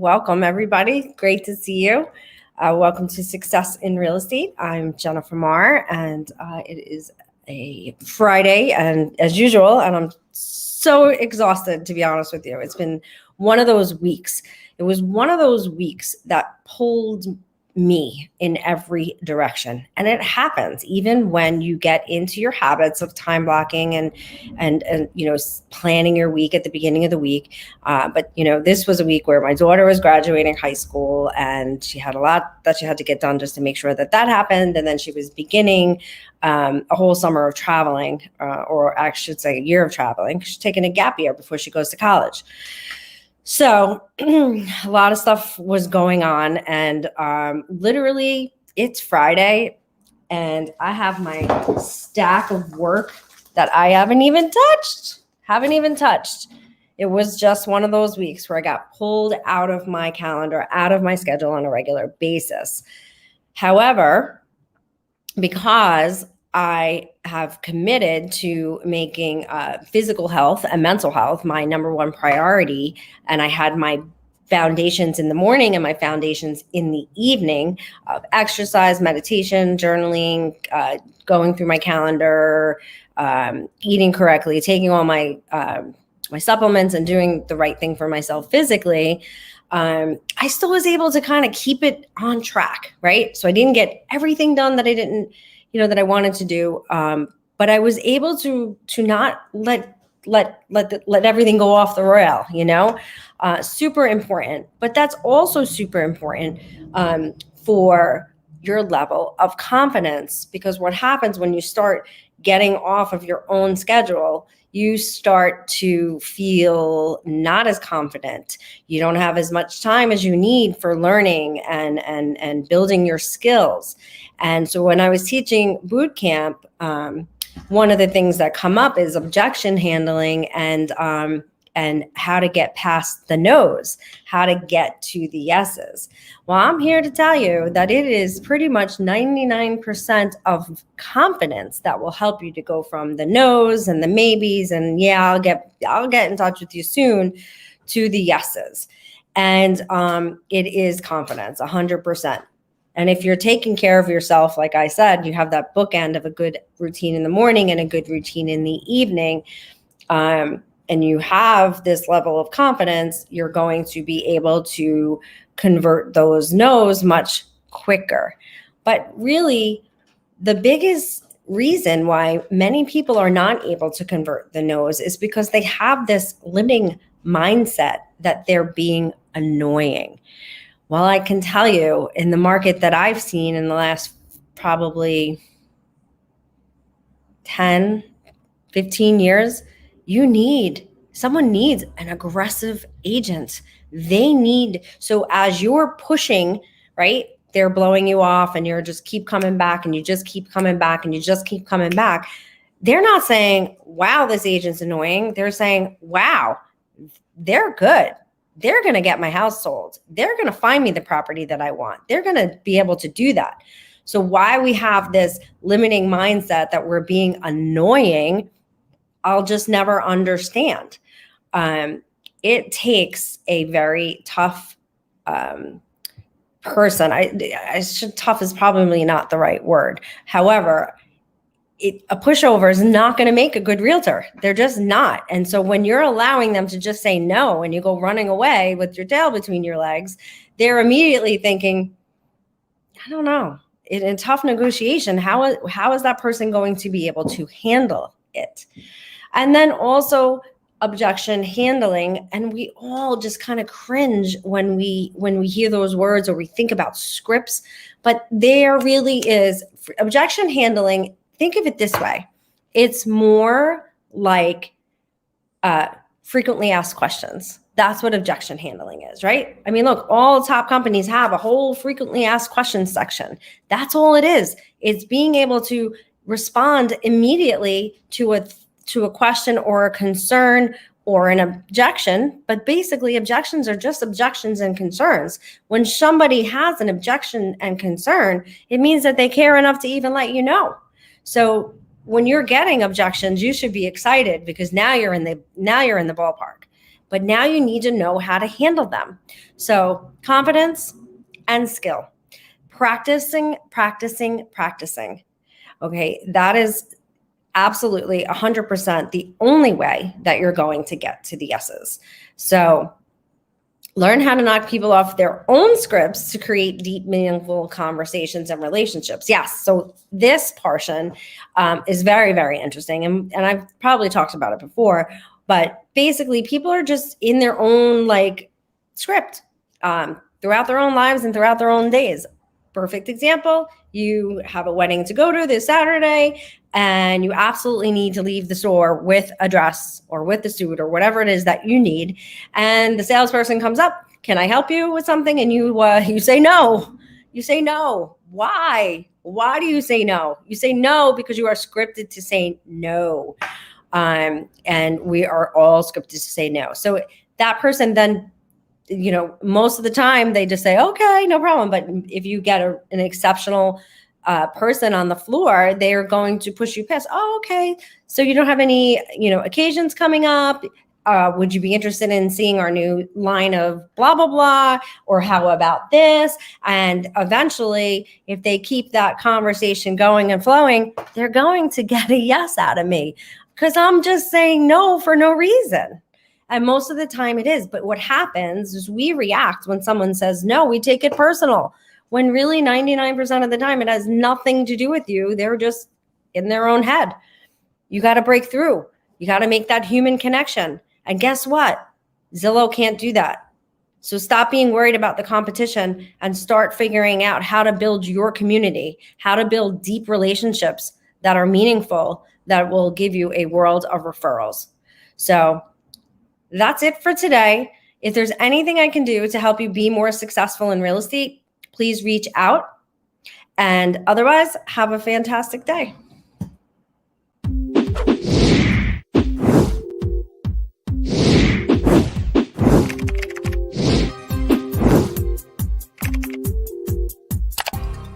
welcome everybody. Great to see you. Welcome to Success in Real Estate. I'm Jennifer Marr, and it is a Friday, and as usual, and I'm so exhausted, to be honest with you. It's been one of those weeks. It was one of those weeks that pulled me in every direction. And it happens even when you get into your habits of time blocking and planning your week at the beginning of the week. But this was a week where my daughter was graduating high school, and she had a lot that she had to get done just to make sure that happened. And then she was beginning a whole summer of traveling, or I should say a year of traveling. She's taking a gap year before she goes to college. So a lot of stuff was going on, and literally it's Friday and I have my stack of work that I haven't even touched. It was just one of those weeks where I got pulled out of my calendar, out of my schedule on a regular basis. However, because I have committed to making physical health and mental health my number one priority, and I had my foundations in the morning and my foundations in the evening of exercise, meditation, journaling, going through my calendar, eating correctly, taking all my my supplements, and doing the right thing for myself physically. I still was able to kind of keep it on track, right? So I didn't get everything done that I wanted to do, but I was able to not let everything go off the rail. Super important. But that's also super important for your level of confidence, because what happens when you start getting off of your own schedule, you start to feel not as confident. You don't have as much time as you need for learning and building your skills. And so when I was teaching boot camp, one of the things that come up is objection handling and how to get past the no's, how to get to the yeses. Well, I'm here to tell you that it is pretty much 99% of confidence that will help you to go from the no's and the maybes and I'll get in touch with you soon to the yeses. And it is confidence, 100%. And if you're taking care of yourself, like I said, you have that bookend of a good routine in the morning and a good routine in the evening, and you have this level of confidence, you're going to be able to convert those no's much quicker. But really, the biggest reason why many people are not able to convert the no's is because they have this limiting mindset that they're being annoying. Well, I can tell you, in the market that I've seen in the last probably 10, 15 years, someone needs an aggressive agent. So as you're pushing, right, they're blowing you off and you're just keep coming back and you just keep coming back and you just keep coming back. They're not saying, wow, this agent's annoying. They're saying, wow, they're good. They're going to get my house sold. They're going to find me the property that I want. They're going to be able to do that. So why we have this limiting mindset that we're being annoying, I'll just never understand. It takes a very tough person. Tough is probably not the right word. However, a pushover is not going to make a good realtor. They're just not. And so when you're allowing them to just say no and you go running away with your tail between your legs, they're immediately thinking, I don't know, in tough negotiation, how is that person going to be able to handle it? And then also objection handling. And we all just kind of cringe when we hear those words or we think about scripts, but there really is objection handling. Think of it this way. It's more like frequently asked questions. That's what objection handling is, right? I mean, look, all top companies have a whole frequently asked questions section. That's all it is. It's being able to respond immediately to a question or a concern or an objection. But basically, objections are just objections and concerns. When somebody has an objection and concern, it means that they care enough to even let you know. So when you're getting objections, you should be excited because now you're in the ballpark. but now you need to know how to handle them. So confidence and skill. Practicing. Okay, that is absolutely 100% the only way that you're going to get to the yeses. So learn how to knock people off their own scripts to create deep, meaningful conversations and relationships. Yes, so this portion is very, very interesting. And I've probably talked about it before, but basically people are just in their own like script throughout their own lives and throughout their own days. Perfect example, you have a wedding to go to this Saturday and you absolutely need to leave the store with a dress or with a suit or whatever it is that you need. And the salesperson comes up, can I help you with something? And you say no. You say no. Why? Why do you say no? You say no because you are scripted to say no. And we are all scripted to say no. So that person then, most of the time they just say, okay, no problem. But if you get an exceptional person on the floor, they're going to push you past. Oh, okay. So you don't have any, occasions coming up. Would you be interested in seeing our new line of blah, blah, blah? Or how about this? And eventually, if they keep that conversation going and flowing, they're going to get a yes out of me because I'm just saying no for no reason. And most of the time it is. But what happens is we react when someone says no, we take it personal. When really 99% of the time it has nothing to do with you. They're just in their own head. You got to break through. You got to make that human connection. And guess what? Zillow can't do that. So stop being worried about the competition and start figuring out how to build your community, how to build deep relationships that are meaningful, that will give you a world of referrals. So that's it for today. If there's anything I can do to help you be more successful in real estate, please reach out. And otherwise, have a fantastic day.